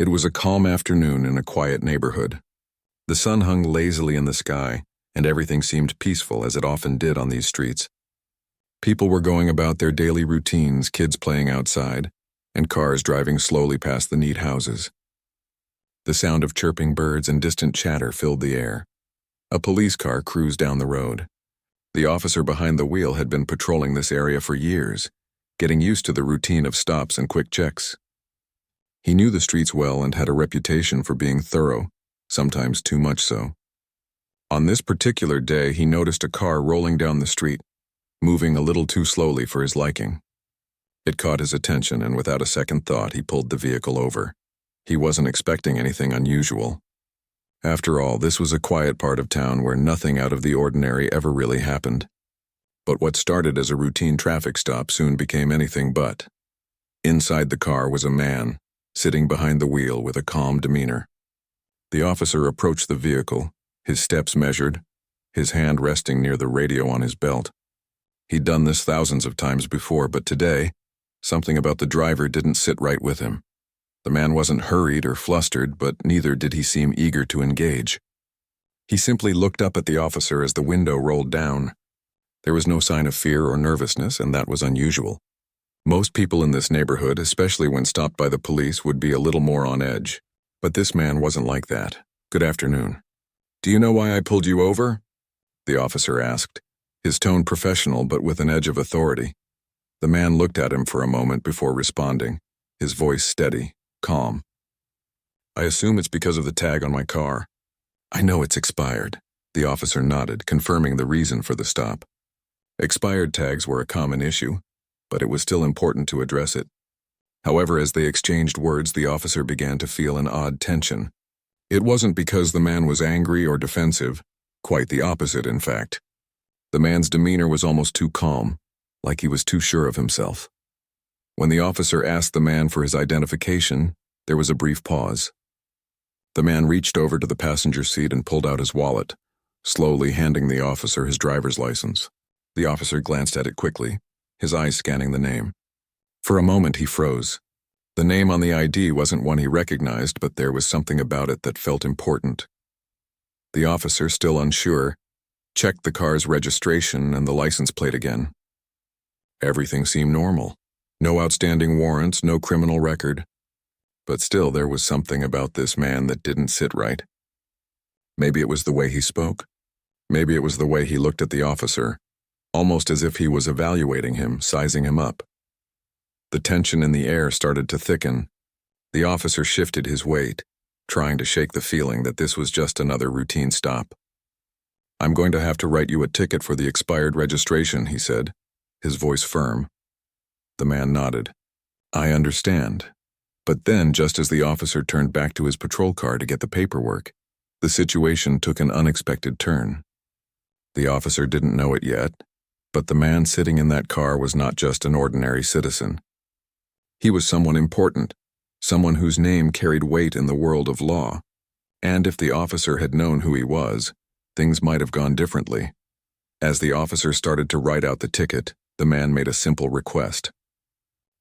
It was a calm afternoon in a quiet neighborhood. The sun hung lazily in the sky, and everything seemed peaceful as it often did on these streets. People were going about their daily routines, kids playing outside, and cars driving slowly past the neat houses. The sound of chirping birds and distant chatter filled the air. A police car cruised down the road. The officer behind the wheel had been patrolling this area for years, getting used to the routine of stops and quick checks. He knew the streets well and had a reputation for being thorough, sometimes too much so. On this particular day, he noticed a car rolling down the street, moving a little too slowly for his liking. It caught his attention, and without a second thought, he pulled the vehicle over. He wasn't expecting anything unusual. After all, this was a quiet part of town where nothing out of the ordinary ever really happened. But what started as a routine traffic stop soon became anything but. Inside the car was a man, sitting behind the wheel with a calm demeanor. The officer approached the vehicle, his steps measured, his hand resting near the radio on his belt. He'd done this thousands of times before, but today, something about the driver didn't sit right with him. The man wasn't hurried or flustered, but neither did he seem eager to engage. He simply looked up at the officer as the window rolled down. There was no sign of fear or nervousness, and that was unusual. Most people in this neighborhood, especially when stopped by the police, would be a little more on edge. But this man wasn't like that. "Good afternoon. Do you know why I pulled you over?" the officer asked, his tone professional but with an edge of authority. The man looked at him for a moment before responding, his voice steady, calm. "I assume it's because of the tag on my car." "I know it's expired," the officer nodded, confirming the reason for the stop. Expired tags were a common issue, but it was still important to address it. However, as they exchanged words, the officer began to feel an odd tension. It wasn't because the man was angry or defensive, quite the opposite, in fact. The man's demeanor was almost too calm, like he was too sure of himself. When the officer asked the man for his identification, there was a brief pause. The man reached over to the passenger seat and pulled out his wallet, slowly handing the officer his driver's license. The officer glanced at it quickly, his eyes scanning the name. For a moment he froze. The name on the ID wasn't one he recognized, but there was something about it that felt important. The officer, still unsure, checked the car's registration and the license plate again. Everything seemed normal. No outstanding warrants, no criminal record. But still, there was something about this man that didn't sit right. Maybe it was the way he spoke. Maybe it was the way he looked at the officer, almost as if he was evaluating him, sizing him up. The tension in the air started to thicken. The officer shifted his weight, trying to shake the feeling that this was just another routine stop. "I'm going to have to write you a ticket for the expired registration," he said, his voice firm. The man nodded. "I understand." But then, just as the officer turned back to his patrol car to get the paperwork, the situation took an unexpected turn. The officer didn't know it yet, but the man sitting in that car was not just an ordinary citizen. He was someone important, someone whose name carried weight in the world of law. And if the officer had known who he was, things might have gone differently. As the officer started to write out the ticket, the man made a simple request.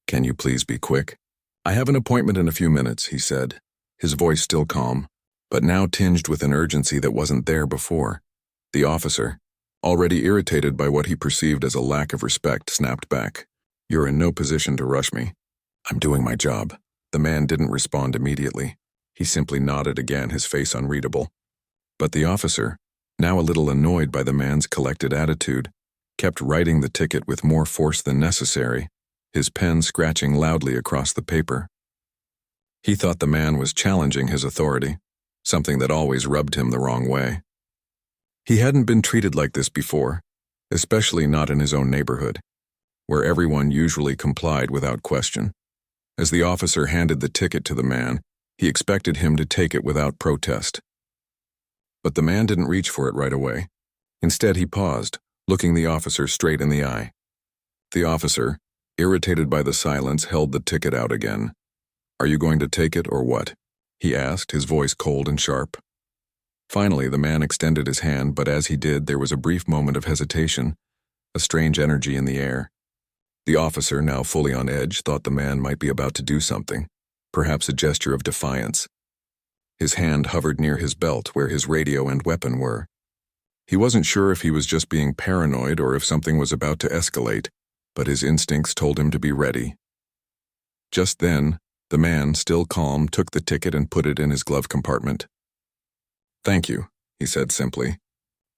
"Can you please be quick? I have an appointment in a few minutes," he said, his voice still calm, but now tinged with an urgency that wasn't there before. The officer, already irritated by what he perceived as a lack of respect, snapped back. "You're in no position to rush me. I'm doing my job." The man didn't respond immediately. He simply nodded again, his face unreadable. But the officer, now a little annoyed by the man's collected attitude, kept writing the ticket with more force than necessary, his pen scratching loudly across the paper. He thought the man was challenging his authority, something that always rubbed him the wrong way. He hadn't been treated like this before, especially not in his own neighborhood, where everyone usually complied without question. As the officer handed the ticket to the man, he expected him to take it without protest. But the man didn't reach for it right away. Instead, he paused, looking the officer straight in the eye. The officer, irritated by the silence, held the ticket out again. "Are you going to take it or what?" he asked, his voice cold and sharp. Finally, the man extended his hand, but as he did, there was a brief moment of hesitation, a strange energy in the air. The officer, now fully on edge, thought the man might be about to do something. perhaps a gesture of defiance. His hand hovered near his belt where his radio and weapon were. He wasn't sure if he was just being paranoid or if something was about to escalate, but his instincts told him to be ready. Just then, the man, still calm, took the ticket and put it in his glove compartment. "Thank you," he said simply.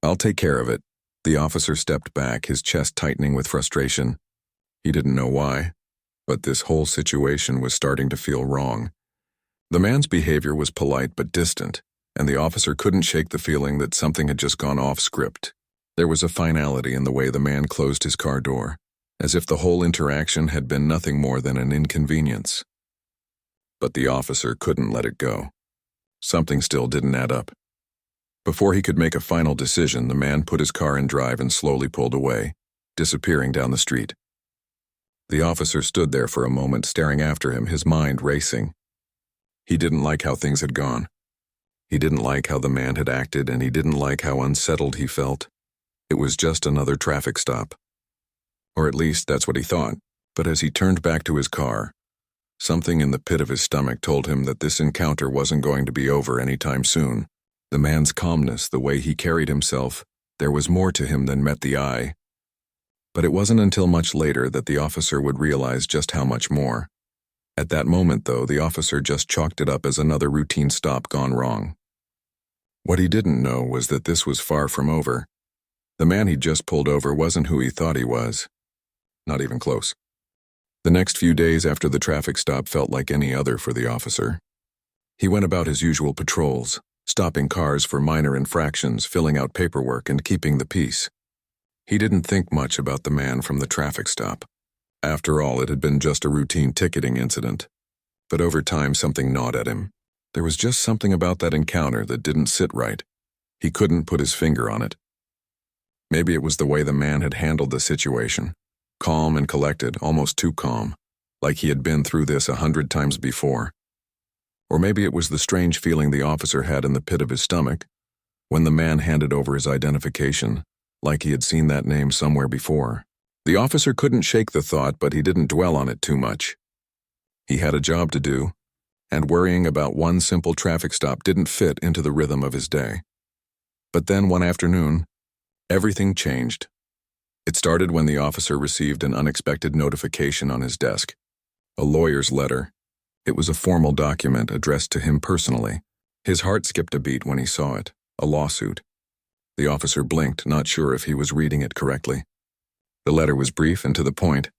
"I'll take care of it." The officer stepped back, his chest tightening with frustration. He didn't know why, but this whole situation was starting to feel wrong. The man's behavior was polite but distant, and the officer couldn't shake the feeling that something had just gone off script. There was a finality in the way the man closed his car door, as if the whole interaction had been nothing more than an inconvenience. But the officer couldn't let it go. Something still didn't add up. Before he could make a final decision, the man put his car in drive and slowly pulled away, disappearing down the street. The officer stood there for a moment, staring after him, his mind racing. He didn't like how things had gone. He didn't like how the man had acted, and he didn't like how unsettled he felt. It was just another traffic stop. Or at least that's what he thought. But as he turned back to his car, something in the pit of his stomach told him that this encounter wasn't going to be over anytime soon. The man's calmness, the way he carried himself, there was more to him than met the eye. But it wasn't until much later that the officer would realize just how much more. At that moment, though, the officer just chalked it up as another routine stop gone wrong. What he didn't know was that this was far from over. The man he'd just pulled over wasn't who he thought he was. Not even close. The next few days after the traffic stop felt like any other for the officer. He went about his usual patrols, stopping cars for minor infractions, filling out paperwork, and keeping the peace. He didn't think much about the man from the traffic stop. After all, it had been just a routine ticketing incident. But over time, something gnawed at him. There was just something about that encounter that didn't sit right. He couldn't put his finger on it. Maybe it was the way the man had handled the situation. Calm and collected, almost too calm, like he had been through this 100 times before. Or maybe it was the strange feeling the officer had in the pit of his stomach when the man handed over his identification, like he had seen that name somewhere before. The officer couldn't shake the thought, but he didn't dwell on it too much. He had a job to do, and worrying about one simple traffic stop didn't fit into the rhythm of his day. But then one afternoon, everything changed. It started when the officer received an unexpected notification on his desk. A lawyer's letter. It was a formal document addressed to him personally. His heart skipped a beat when he saw it. A lawsuit. The officer blinked, not sure if he was reading it correctly. The letter was brief and to the point.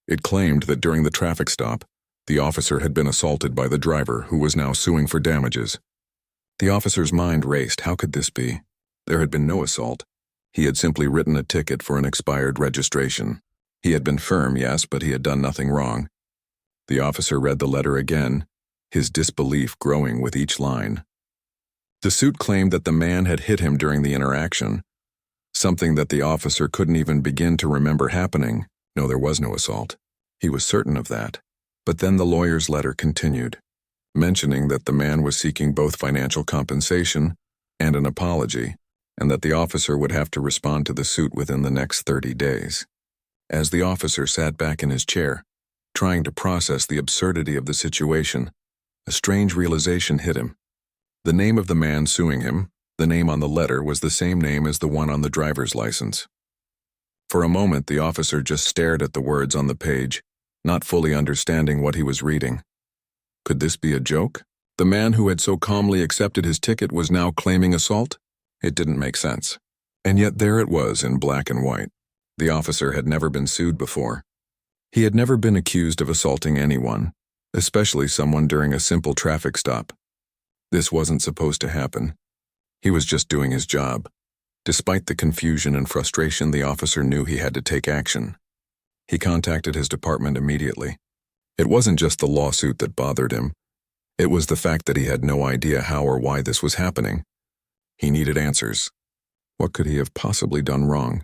It claimed that during the traffic stop, the officer had been assaulted by the driver, who was now suing for damages. The officer's mind raced. How could this be? There had been no assault. He had simply written a ticket for an expired registration. He had been firm, yes, but he had done nothing wrong. The officer read the letter again, his disbelief growing with each line. The suit claimed that the man had hit him during the interaction, something that the officer couldn't even begin to remember happening. No, there was no assault. He was certain of that. But then the lawyer's letter continued, mentioning that the man was seeking both financial compensation and an apology, and that the officer would have to respond to the suit within the next 30 days. As the officer sat back in his chair, trying to process the absurdity of the situation, a strange realization hit him. The name of the man suing him, the name on the letter, was the same name as the one on the driver's license. For a moment, the officer just stared at the words on the page, not fully understanding what he was reading. Could this be a joke? The man who had so calmly accepted his ticket was now claiming assault? It didn't make sense. And yet there it was in black and white. The officer had never been sued before. He had never been accused of assaulting anyone, especially someone during a simple traffic stop. This wasn't supposed to happen. He was just doing his job. Despite the confusion and frustration, the officer knew he had to take action. He contacted his department immediately. It wasn't just the lawsuit that bothered him. It was the fact that he had no idea how or why this was happening. He needed answers. What could he have possibly done wrong?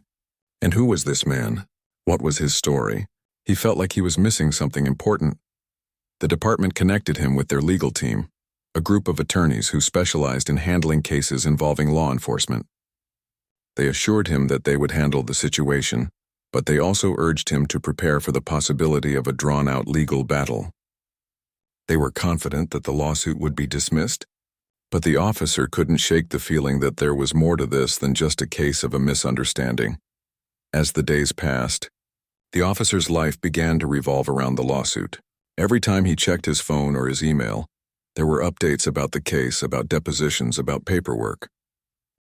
And who was this man? What was his story? He felt like he was missing something important. The department connected him with their legal team, a group of attorneys who specialized in handling cases involving law enforcement. They assured him that they would handle the situation, but they also urged him to prepare for the possibility of a drawn-out legal battle. They were confident that the lawsuit would be dismissed, but the officer couldn't shake the feeling that there was more to this than just a case of a misunderstanding. As the days passed, the officer's life began to revolve around the lawsuit. Every time he checked his phone or his email, there were updates about the case, about depositions, about paperwork.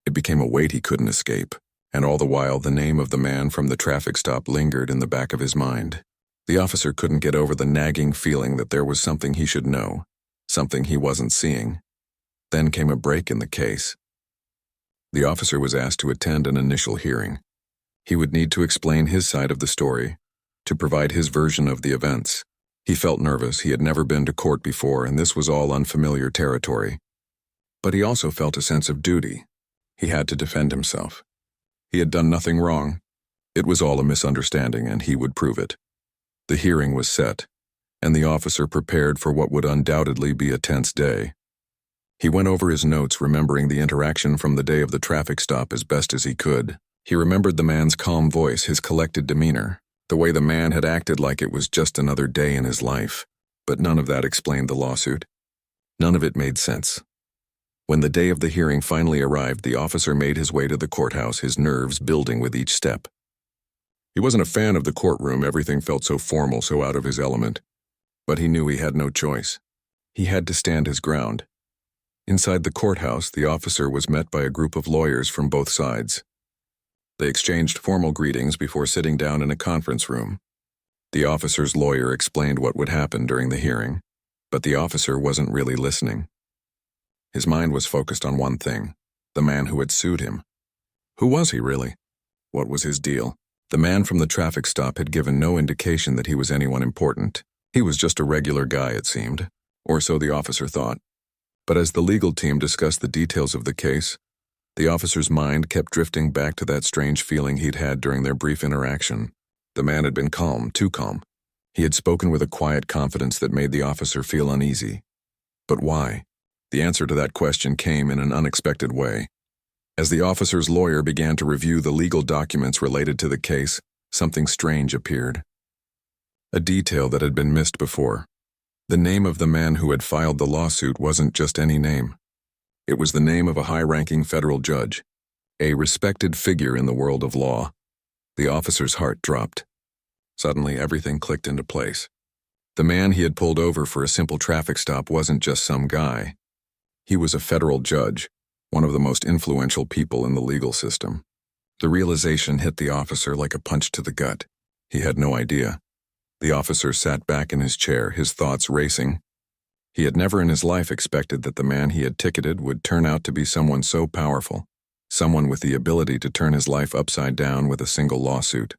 It became a weight he couldn't escape, and all the while the name of the man from the traffic stop lingered in the back of his mind. The officer couldn't get over the nagging feeling that there was something he should know, something he wasn't seeing. Then came a break in the case. The officer was asked to attend an initial hearing. He would need to explain his side of the story, to provide his version of the events. He felt nervous. He had never been to court before, and this was all unfamiliar territory. But he also felt a sense of duty. He had to defend himself. He had done nothing wrong. It was all a misunderstanding, and he would prove it. The hearing was set, and the officer prepared for what would undoubtedly be a tense day. He went over his notes, remembering the interaction from the day of the traffic stop as best as he could. He remembered the man's calm voice, his collected demeanor, the way the man had acted like it was just another day in his life. But none of that explained the lawsuit. None of it made sense. When the day of the hearing finally arrived, the officer made his way to the courthouse, his nerves building with each step. He wasn't a fan of the courtroom. Everything felt so formal, so out of his element. But he knew he had no choice. He had to stand his ground. Inside the courthouse, the officer was met by a group of lawyers from both sides. They exchanged formal greetings before sitting down in a conference room. The officer's lawyer explained what would happen during the hearing, but the officer wasn't really listening. His mind was focused on one thing: the man who had sued him. Who was he really? What was his deal? The man from the traffic stop had given no indication that he was anyone important. He was just a regular guy, it seemed, or so the officer thought. But as the legal team discussed the details of the case, the officer's mind kept drifting back to that strange feeling he'd had during their brief interaction. The man had been calm, too calm. He had spoken with a quiet confidence that made the officer feel uneasy. But why? The answer to that question came in an unexpected way. As the officer's lawyer began to review the legal documents related to the case, something strange appeared. A detail that had been missed before. The name of the man who had filed the lawsuit wasn't just any name. It was the name of a high-ranking federal judge, a respected figure in the world of law. The officer's heart dropped. Suddenly, everything clicked into place. The man he had pulled over for a simple traffic stop wasn't just some guy. He was a federal judge, one of the most influential people in the legal system. The realization hit the officer like a punch to the gut. He had no idea. The officer sat back in his chair, his thoughts racing. He had never in his life expected that the man he had ticketed would turn out to be someone so powerful, someone with the ability to turn his life upside down with a single lawsuit.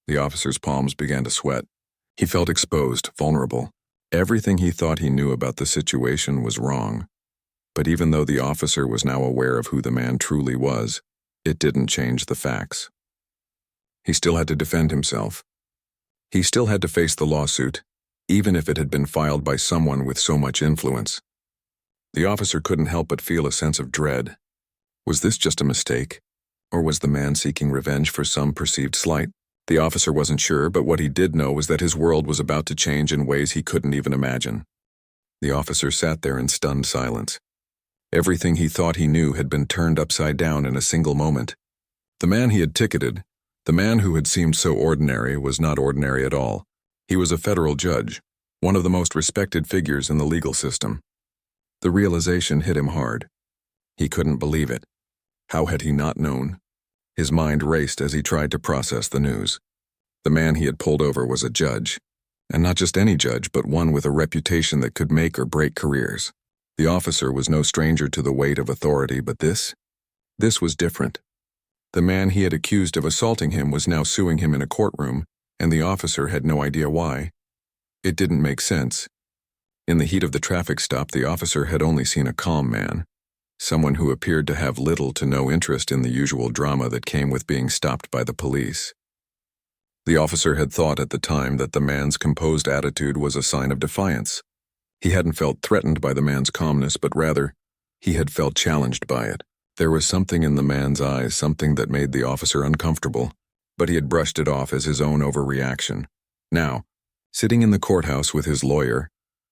The officer's palms began to sweat. He felt exposed, vulnerable. Everything he thought he knew about the situation was wrong. But even though the officer was now aware of who the man truly was, it didn't change the facts. He still had to defend himself. He still had to face the lawsuit, even if it had been filed by someone with so much influence. The officer couldn't help but feel a sense of dread. Was this just a mistake? Or was the man seeking revenge for some perceived slight? The officer wasn't sure, but what he did know was that his world was about to change in ways he couldn't even imagine. The officer sat there in stunned silence. Everything he thought he knew had been turned upside down in a single moment. The man he had ticketed, the man who had seemed so ordinary, was not ordinary at all. He was a federal judge, one of the most respected figures in the legal system. The realization hit him hard. He couldn't believe it. How had he not known? His mind raced as he tried to process the news. The man he had pulled over was a judge, and not just any judge, but one with a reputation that could make or break careers. The officer was no stranger to the weight of authority, but this was different. The man he had accused of assaulting him was now suing him in a courtroom, and the officer had no idea why. It didn't make sense. In the heat of the traffic stop, the officer had only seen a calm man, someone who appeared to have little to no interest in the usual drama that came with being stopped by the police. The officer had thought at the time that the man's composed attitude was a sign of defiance. He hadn't felt threatened by the man's calmness, but rather, he had felt challenged by it. There was something in the man's eyes, something that made the officer uncomfortable, but he had brushed it off as his own overreaction. Now, sitting in the courthouse with his lawyer,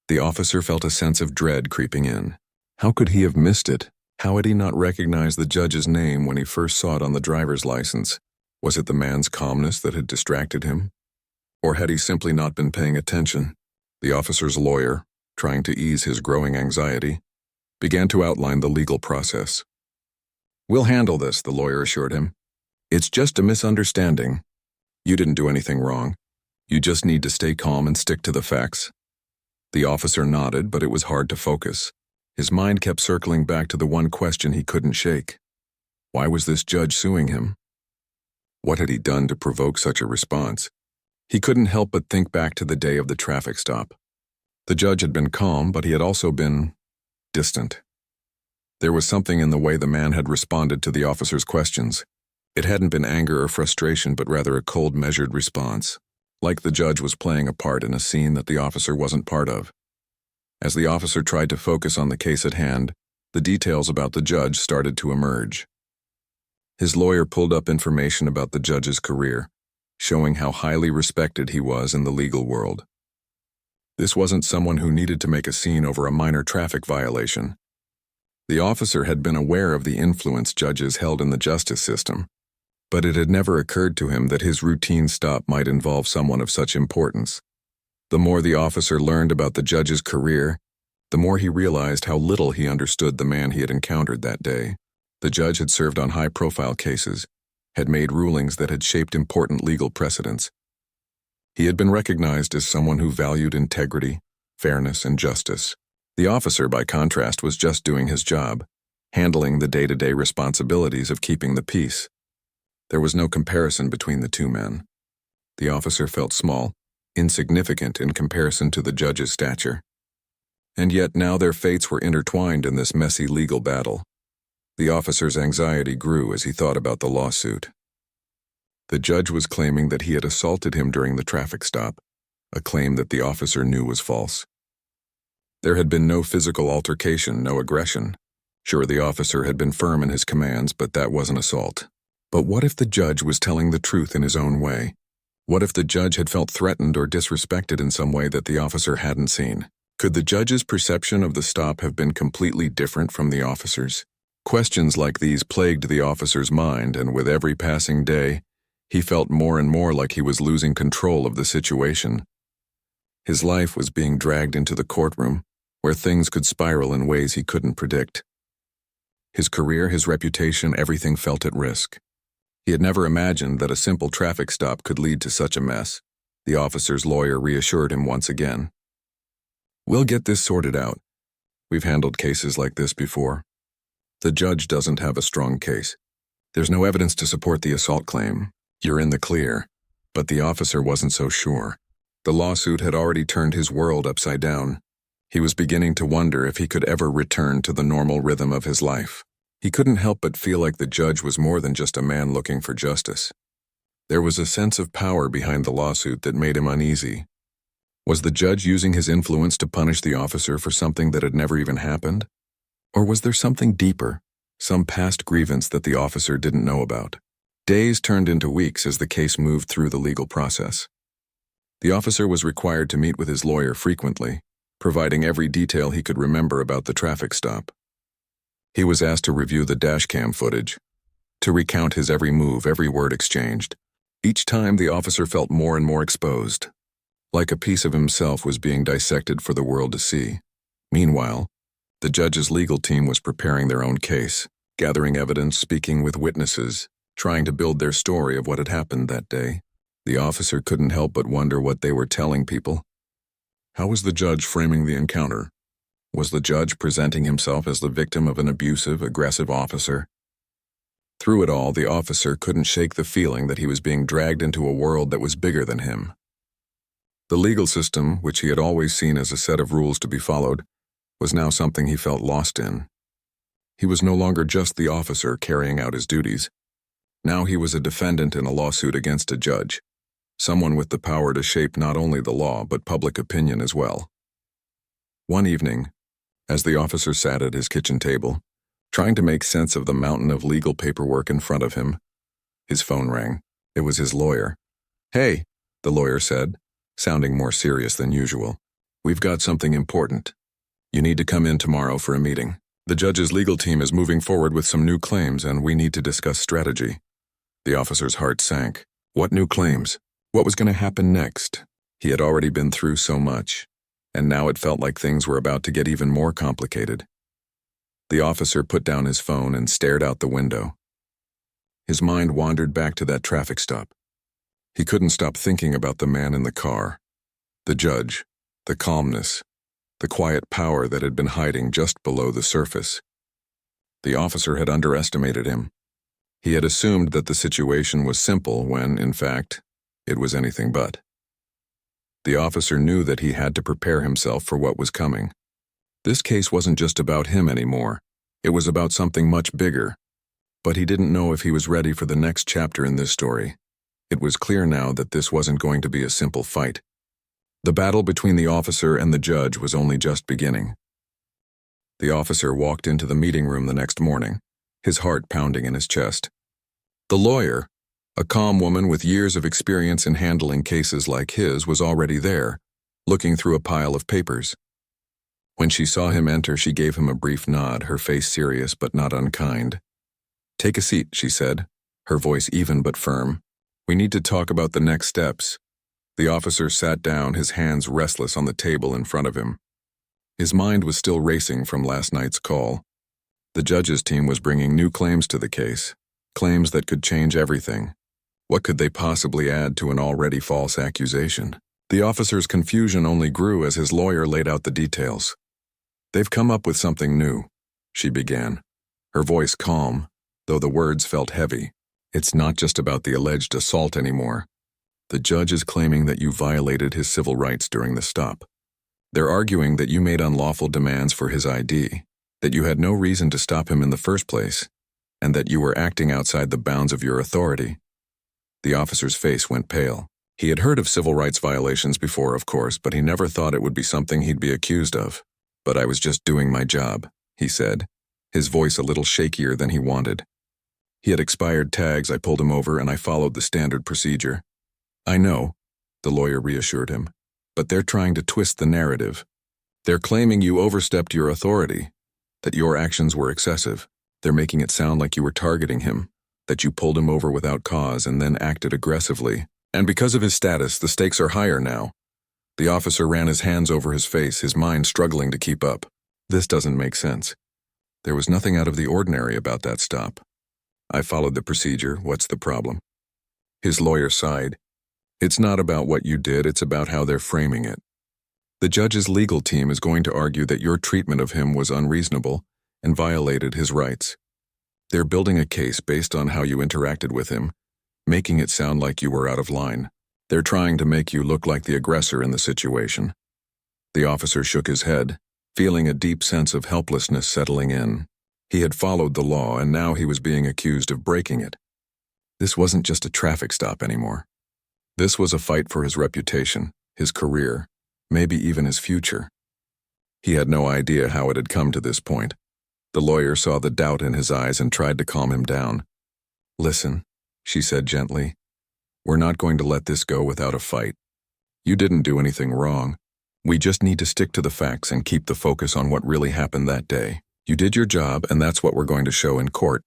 The officer felt a sense of dread creeping in. How could he have missed it? How had he not recognized the judge's name when he first saw it on the driver's license? Was it the man's calmness that had distracted him? Or had he simply not been paying attention? The officer's lawyer, trying to ease his growing anxiety, began to outline the legal process. "We'll handle this," the lawyer assured him. "It's just a misunderstanding. You didn't do anything wrong. You just need to stay calm and stick to the facts." The officer nodded, but it was hard to focus. His mind kept circling back to the one question he couldn't shake. Why was this judge suing him? What had he done to provoke such a response? He couldn't help but think back to the day of the traffic stop. The judge had been calm, but he had also been distant. There was something in the way the man had responded to the officer's questions. It hadn't been anger or frustration, but rather a cold, measured response, like the judge was playing a part in a scene that the officer wasn't part of. As the officer tried to focus on the case at hand, the details about the judge started to emerge. His lawyer pulled up information about the judge's career, showing how highly respected he was in the legal world. This wasn't someone who needed to make a scene over a minor traffic violation. The officer had been aware of the influence judges held in the justice system, but it had never occurred to him that his routine stop might involve someone of such importance. The more the officer learned about the judge's career, the more he realized how little he understood the man he had encountered that day. The judge had served on high-profile cases, had made rulings that had shaped important legal precedents. He had been recognized as someone who valued integrity, fairness, and justice. The officer, by contrast, was just doing his job, handling the day-to-day responsibilities of keeping the peace. There was no comparison between the two men. The officer felt small, insignificant in comparison to the judge's stature. And yet now their fates were intertwined in this messy legal battle. The officer's anxiety grew as he thought about the lawsuit. The judge was claiming that he had assaulted him during the traffic stop, a claim that the officer knew was false. There had been no physical altercation, no aggression. Sure, the officer had been firm in his commands, but that wasn't assault. But what if the judge was telling the truth in his own way? What if the judge had felt threatened or disrespected in some way that the officer hadn't seen? Could the judge's perception of the stop have been completely different from the officer's? Questions like these plagued the officer's mind, and with every passing day, he felt more and more like he was losing control of the situation. His life was being dragged into the courtroom, where things could spiral in ways he couldn't predict. His career, his reputation, everything felt at risk. He had never imagined that a simple traffic stop could lead to such a mess. The officer's lawyer reassured him once again. "We'll get this sorted out. We've handled cases like this before. The judge doesn't have a strong case. There's no evidence to support the assault claim. You're in the clear." But the officer wasn't so sure. The lawsuit had already turned his world upside down. He was beginning to wonder if he could ever return to the normal rhythm of his life. He couldn't help but feel like the judge was more than just a man looking for justice. There was a sense of power behind the lawsuit that made him uneasy. Was the judge using his influence to punish the officer for something that had never even happened? Or was there something deeper, some past grievance that the officer didn't know about? Days turned into weeks as the case moved through the legal process. The officer was required to meet with his lawyer frequently, providing every detail he could remember about the traffic stop. He was asked to review the dashcam footage, to recount his every move, every word exchanged. Each time the officer felt more and more exposed, like a piece of himself was being dissected for the world to see. Meanwhile, the judge's legal team was preparing their own case, gathering evidence, speaking with witnesses, trying to build their story of what had happened that day. The officer couldn't help but wonder what they were telling people. How was the judge framing the encounter? Was the judge presenting himself as the victim of an abusive, aggressive officer? Through it all, the officer couldn't shake the feeling that he was being dragged into a world that was bigger than him. The legal system, which he had always seen as a set of rules to be followed, was now something he felt lost in. He was no longer just the officer carrying out his duties. Now he was a defendant in a lawsuit against a judge, someone with the power to shape not only the law but public opinion as well. One evening, as the officer sat at his kitchen table, trying to make sense of the mountain of legal paperwork in front of him, his phone rang. It was his lawyer. "Hey," the lawyer said, sounding more serious than usual. We've got something important. You need to come in tomorrow for a meeting. The judge's legal team is moving forward with some new claims, and we need to discuss strategy. The officer's heart sank. What new claims? What was going to happen next? He had already been through so much, and now it felt like things were about to get even more complicated. The officer put down his phone and stared out the window. His mind wandered back to that traffic stop. He couldn't stop thinking about the man in the car, the judge, the calmness, the quiet power that had been hiding just below the surface. The officer had underestimated him. He had assumed that the situation was simple when, in fact, it was anything but. The officer knew that he had to prepare himself for what was coming. This case wasn't just about him anymore. It was about something much bigger. But he didn't know if he was ready for the next chapter in this story. It was clear now that this wasn't going to be a simple fight. The battle between the officer and the judge was only just beginning. The officer walked into the meeting room the next morning, his heart pounding in his chest. The lawyer, a calm woman with years of experience in handling cases like his, was already there, looking through a pile of papers. When she saw him enter, she gave him a brief nod, her face serious but not unkind. "Take a seat," she said, her voice even but firm. "We need to talk about the next steps." The officer sat down, his hands restless on the table in front of him. His mind was still racing from last night's call. The judge's team was bringing new claims to the case, claims that could change everything. What could they possibly add to an already false accusation? The officer's confusion only grew as his lawyer laid out the details. "They've come up with something new," she began, her voice calm, though the words felt heavy. "It's not just about the alleged assault anymore. The judge is claiming that you violated his civil rights during the stop. They're arguing that you made unlawful demands for his ID, that you had no reason to stop him in the first place, and that you were acting outside the bounds of your authority." The officer's face went pale. He had heard of civil rights violations before, of course, but he never thought it would be something he'd be accused of. "But I was just doing my job," he said, his voice a little shakier than he wanted. "He had expired tags, I pulled him over, and I followed the standard procedure." "I know," the lawyer reassured him, "but they're trying to twist the narrative. They're claiming you overstepped your authority, that your actions were excessive. They're making it sound like you were targeting him, that you pulled him over without cause and then acted aggressively. And because of his status, the stakes are higher now." The officer ran his hands over his face, his mind struggling to keep up. "This doesn't make sense. There was nothing out of the ordinary about that stop. I followed the procedure. What's the problem?" His lawyer sighed. "It's not about what you did, it's about how they're framing it. The judge's legal team is going to argue that your treatment of him was unreasonable and violated his rights. They're building a case based on how you interacted with him, making it sound like you were out of line. They're trying to make you look like the aggressor in the situation." The officer shook his head, feeling a deep sense of helplessness settling in. He had followed the law, and now he was being accused of breaking it. This wasn't just a traffic stop anymore. This was a fight for his reputation, his career, maybe even his future. He had no idea how it had come to this point. The lawyer saw the doubt in his eyes and tried to calm him down. "Listen," she said gently, "we're not going to let this go without a fight. You didn't do anything wrong. We just need to stick to the facts and keep the focus on what really happened that day. You did your job, and that's what we're going to show in court."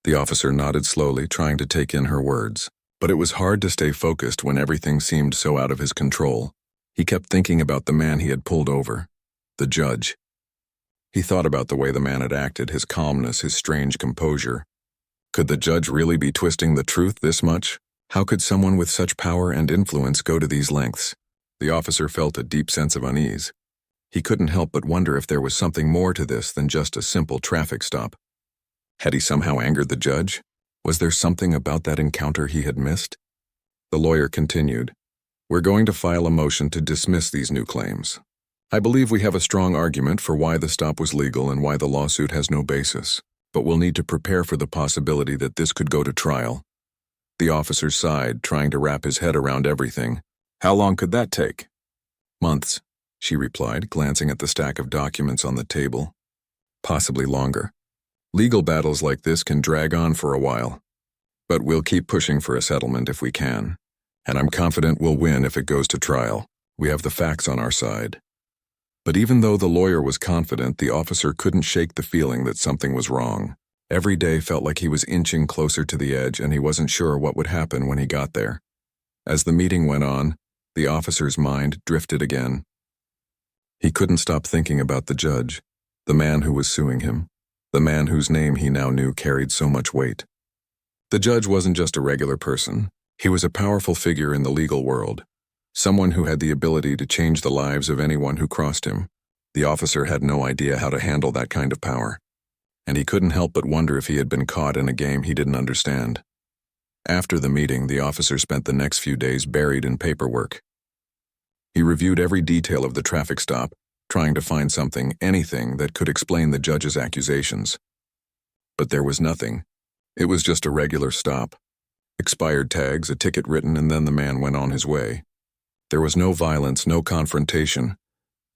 The officer nodded slowly, trying to take in her words. But it was hard to stay focused when everything seemed so out of his control. He kept thinking about the man he had pulled over, the judge. He thought about the way the man had acted, his calmness, his strange composure. Could the judge really be twisting the truth this much? How could someone with such power and influence go to these lengths? The officer felt a deep sense of unease. He couldn't help but wonder if there was something more to this than just a simple traffic stop. Had he somehow angered the judge? Was there something about that encounter he had missed? The lawyer continued, "We're going to file a motion to dismiss these new claims. I believe we have a strong argument for why the stop was legal and why the lawsuit has no basis, but we'll need to prepare for the possibility that this could go to trial." The officer sighed, trying to wrap his head around everything. "How long could that take?" "Months," she replied, glancing at the stack of documents on the table. "Possibly longer. Legal battles like this can drag on for a while. But we'll keep pushing for a settlement if we can. And I'm confident we'll win if it goes to trial. We have the facts on our side." But even though the lawyer was confident, the officer couldn't shake the feeling that something was wrong. Every day felt like he was inching closer to the edge, and he wasn't sure what would happen when he got there. As the meeting went on, the officer's mind drifted again. He couldn't stop thinking about the judge, the man who was suing him, the man whose name he now knew carried so much weight. The judge wasn't just a regular person. He was a powerful figure in the legal world, someone who had the ability to change the lives of anyone who crossed him. The officer had no idea how to handle that kind of power, and he couldn't help but wonder if he had been caught in a game he didn't understand. After the meeting, the officer spent the next few days buried in paperwork. He reviewed every detail of the traffic stop, trying to find something, anything, that could explain the judge's accusations. But there was nothing. It was just a regular stop. Expired tags, a ticket written, and then the man went on his way. There was no violence, no confrontation,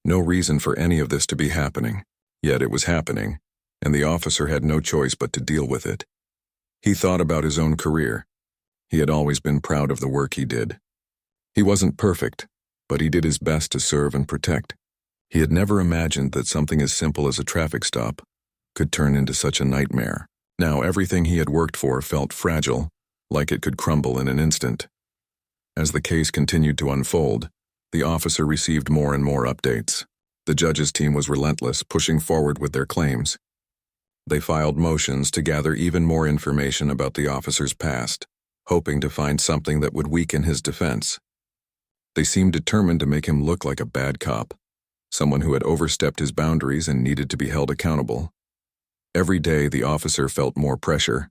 no reason for any of this to be happening. Yet it was happening, and the officer had no choice but to deal with it. He thought about his own career. He had always been proud of the work he did. He wasn't perfect, but he did his best to serve and protect. He had never imagined that something as simple as a traffic stop could turn into such a nightmare. Now everything he had worked for felt fragile, like it could crumble in an instant. As the case continued to unfold, the officer received more and more updates. The judge's team was relentless, pushing forward with their claims. They filed motions to gather even more information about the officer's past, hoping to find something that would weaken his defense. They seemed determined to make him look like a bad cop, someone who had overstepped his boundaries and needed to be held accountable. Every day, the officer felt more pressure.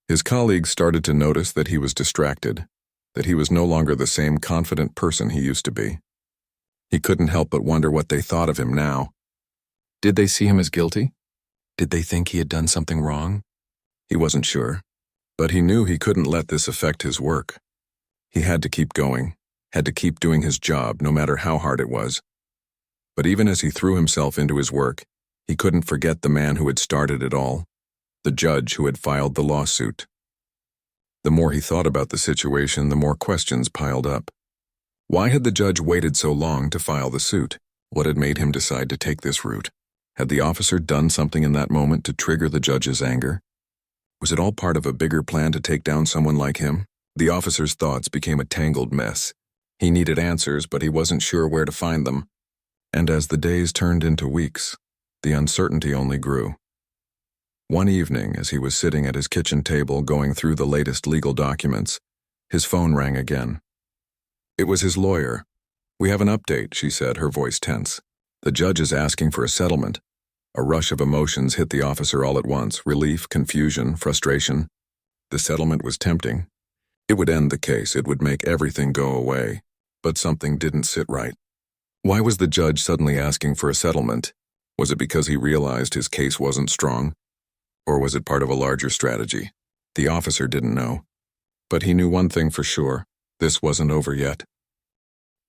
His colleagues started to notice that he was distracted, that he was no longer the same confident person he used to be. He couldn't help but wonder what they thought of him now. Did they see him as guilty? Did they think he had done something wrong? He wasn't sure, but he knew he couldn't let this affect his work. He had to keep going, had to keep doing his job, no matter how hard it was. But even as he threw himself into his work, he couldn't forget the man who had started it all, the judge who had filed the lawsuit. The more he thought about the situation, the more questions piled up. Why had the judge waited so long to file the suit? What had made him decide to take this route? Had the officer done something in that moment to trigger the judge's anger? Was it all part of a bigger plan to take down someone like him? The officer's thoughts became a tangled mess. He needed answers, but he wasn't sure where to find them. And as the days turned into weeks, the uncertainty only grew. One evening, as he was sitting at his kitchen table going through the latest legal documents, his phone rang again. It was his lawyer. "We have an update," she said, her voice tense. "The judge is asking for a settlement." A rush of emotions hit the officer all at once: relief, confusion, frustration. The settlement was tempting. It would end the case, it would make everything go away. But something didn't sit right. Why was the judge suddenly asking for a settlement? Was it because he realized his case wasn't strong? Or was it part of a larger strategy? The officer didn't know. But he knew one thing for sure: this wasn't over yet.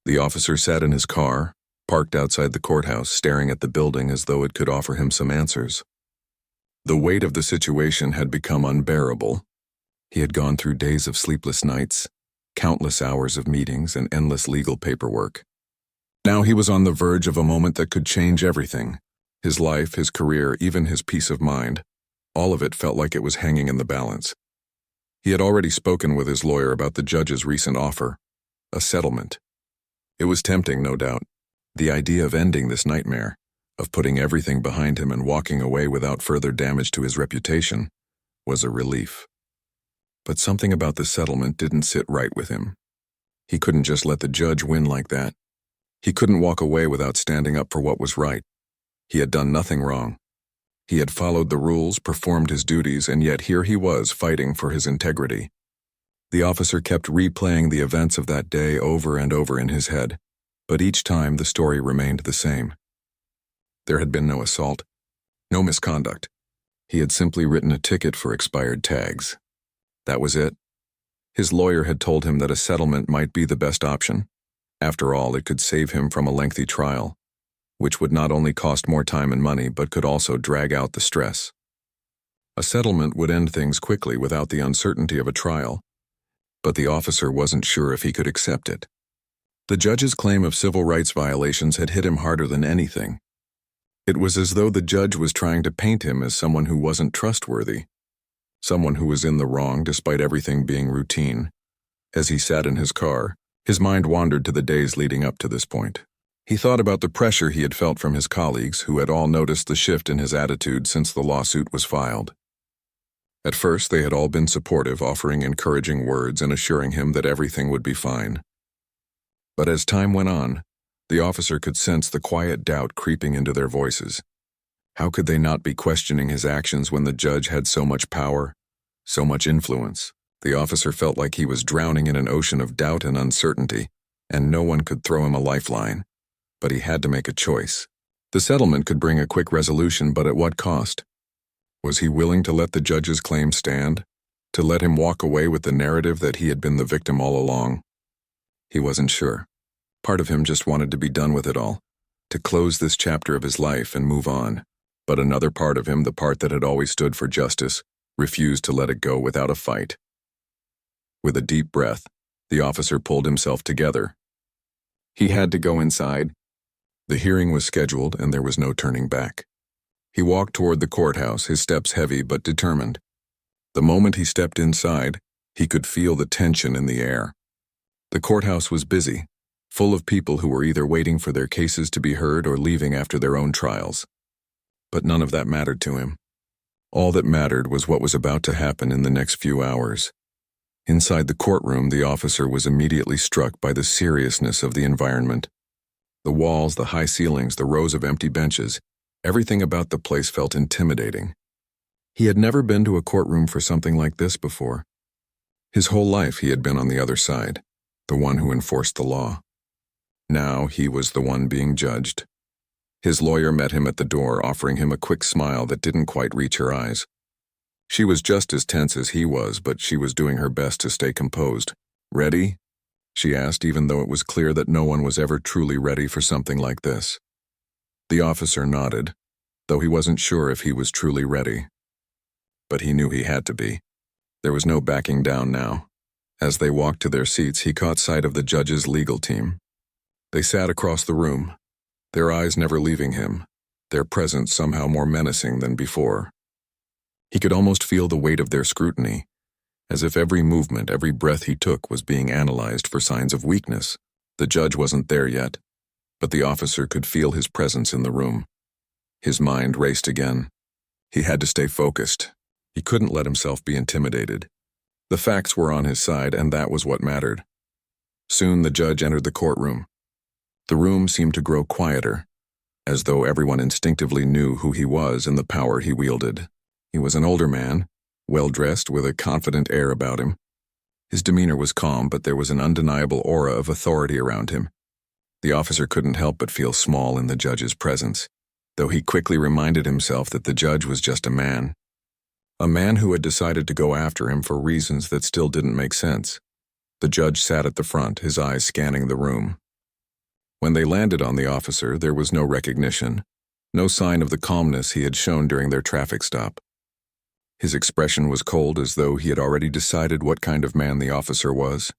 The officer sat in his car, parked outside the courthouse, staring at the building as though it could offer him some answers. The weight of the situation had become unbearable. He had gone through days of sleepless nights, countless hours of meetings, and endless legal paperwork. Now he was on the verge of a moment that could change everything. His life, his career, even his peace of mind. All of it felt like it was hanging in the balance. He had already spoken with his lawyer about the judge's recent offer, a settlement. It was tempting, no doubt. The idea of ending this nightmare, of putting everything behind him and walking away without further damage to his reputation, was a relief. But something about the settlement didn't sit right with him. He couldn't just let the judge win like that. He couldn't walk away without standing up for what was right. He had done nothing wrong. He had followed the rules, performed his duties, and yet here he was fighting for his integrity. The officer kept replaying the events of that day over and over in his head, but each time the story remained the same. There had been no assault, no misconduct. He had simply written a ticket for expired tags. That was it. His lawyer had told him that a settlement might be the best option. After all, it could save him from a lengthy trial, which would not only cost more time and money, but could also drag out the stress. A settlement would end things quickly without the uncertainty of a trial, but the officer wasn't sure if he could accept it. The judge's claim of civil rights violations had hit him harder than anything. It was as though the judge was trying to paint him as someone who wasn't trustworthy, someone who was in the wrong despite everything being routine. As he sat in his car, his mind wandered to the days leading up to this point. He thought about the pressure he had felt from his colleagues who had all noticed the shift in his attitude since the lawsuit was filed. At first, they had all been supportive, offering encouraging words and assuring him that everything would be fine. But as time went on, the officer could sense the quiet doubt creeping into their voices. How could they not be questioning his actions when the judge had so much power, so much influence? The officer felt like he was drowning in an ocean of doubt and uncertainty, and no one could throw him a lifeline. But he had to make a choice. The settlement could bring a quick resolution, but at what cost? Was he willing to let the judge's claim stand? To let him walk away with the narrative that he had been the victim all along? He wasn't sure. Part of him just wanted to be done with it all, to close this chapter of his life and move on. But another part of him, the part that had always stood for justice, refused to let it go without a fight. With a deep breath, the officer pulled himself together. He had to go inside. The hearing was scheduled and there was no turning back. He walked toward the courthouse, his steps heavy but determined. The moment he stepped inside, he could feel the tension in the air. The courthouse was busy, full of people who were either waiting for their cases to be heard or leaving after their own trials. But none of that mattered to him. All that mattered was what was about to happen in the next few hours. Inside the courtroom, the officer was immediately struck by the seriousness of the environment. The walls, the high ceilings, the rows of empty benches, everything about the place felt intimidating. He had never been to a courtroom for something like this before. His whole life he had been on the other side, the one who enforced the law. Now he was the one being judged. His lawyer met him at the door, offering him a quick smile that didn't quite reach her eyes. She was just as tense as he was, but she was doing her best to stay composed. "Ready?" she asked, even though it was clear that no one was ever truly ready for something like this. The officer nodded, though he wasn't sure if he was truly ready. But he knew he had to be. There was no backing down now. As they walked to their seats, he caught sight of the judge's legal team. They sat across the room, their eyes never leaving him, their presence somehow more menacing than before. He could almost feel the weight of their scrutiny, as if every movement, every breath he took was being analyzed for signs of weakness. The judge wasn't there yet, but the officer could feel his presence in the room. His mind raced again. He had to stay focused. He couldn't let himself be intimidated. The facts were on his side, and that was what mattered. Soon the judge entered the courtroom. The room seemed to grow quieter, as though everyone instinctively knew who he was and the power he wielded. He was an older man, well-dressed with a confident air about him. His demeanor was calm, but there was an undeniable aura of authority around him. The officer couldn't help but feel small in the judge's presence, though he quickly reminded himself that the judge was just a man who had decided to go after him for reasons that still didn't make sense. The judge sat at the front, his eyes scanning the room. When they landed on the officer, there was no recognition, no sign of the calmness he had shown during their traffic stop. His expression was cold, as though he had already decided what kind of man the officer was.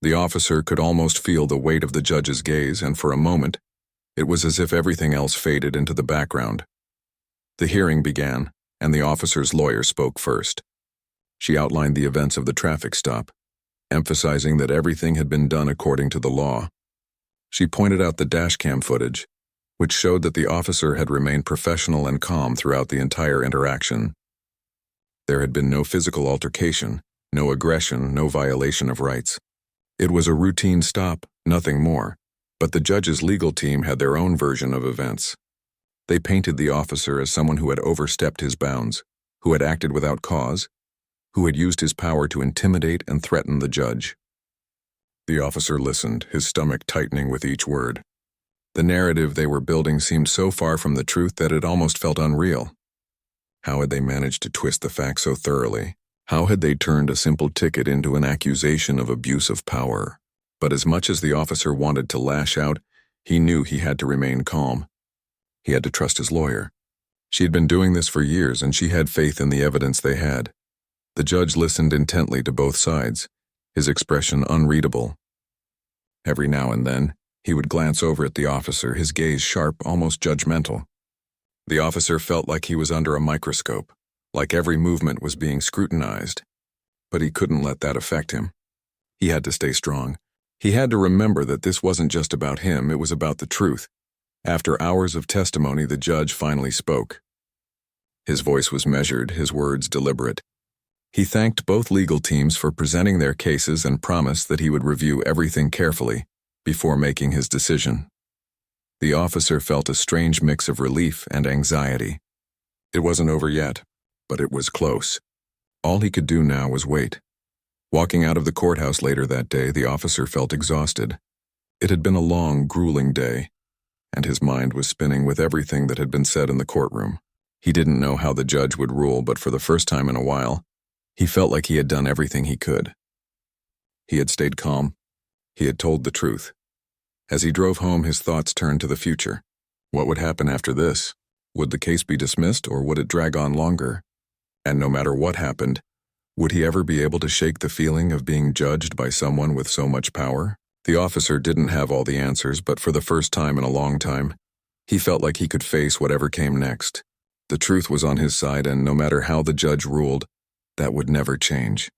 The officer could almost feel the weight of the judge's gaze, and for a moment, it was as if everything else faded into the background. The hearing began, and the officer's lawyer spoke first. She outlined the events of the traffic stop, emphasizing that everything had been done according to the law. She pointed out the dashcam footage, which showed that the officer had remained professional and calm throughout the entire interaction. There had been no physical altercation, no aggression, no violation of rights. It was a routine stop, nothing more, but the judge's legal team had their own version of events. They painted the officer as someone who had overstepped his bounds, who had acted without cause, who had used his power to intimidate and threaten the judge. The officer listened, his stomach tightening with each word. The narrative they were building seemed so far from the truth that it almost felt unreal. How had they managed to twist the facts so thoroughly? How had they turned a simple ticket into an accusation of abuse of power? But as much as the officer wanted to lash out, he knew he had to remain calm. He had to trust his lawyer. She had been doing this for years, and she had faith in the evidence they had. The judge listened intently to both sides, his expression unreadable. Every now and then, he would glance over at the officer, his gaze sharp, almost judgmental. The officer felt like he was under a microscope, like every movement was being scrutinized. But he couldn't let that affect him. He had to stay strong. He had to remember that this wasn't just about him, it was about the truth. After hours of testimony, the judge finally spoke. His voice was measured, his words deliberate. He thanked both legal teams for presenting their cases and promised that he would review everything carefully before making his decision. The officer felt a strange mix of relief and anxiety. It wasn't over yet, but it was close. All he could do now was wait. Walking out of the courthouse later that day, the officer felt exhausted. It had been a long, grueling day, and his mind was spinning with everything that had been said in the courtroom. He didn't know how the judge would rule, but for the first time in a while, he felt like he had done everything he could. He had stayed calm. He had told the truth. As he drove home, his thoughts turned to the future. What would happen after this? Would the case be dismissed, or would it drag on longer? And no matter what happened, would he ever be able to shake the feeling of being judged by someone with so much power? The officer didn't have all the answers, but for the first time in a long time, he felt like he could face whatever came next. The truth was on his side, and no matter how the judge ruled, that would never change.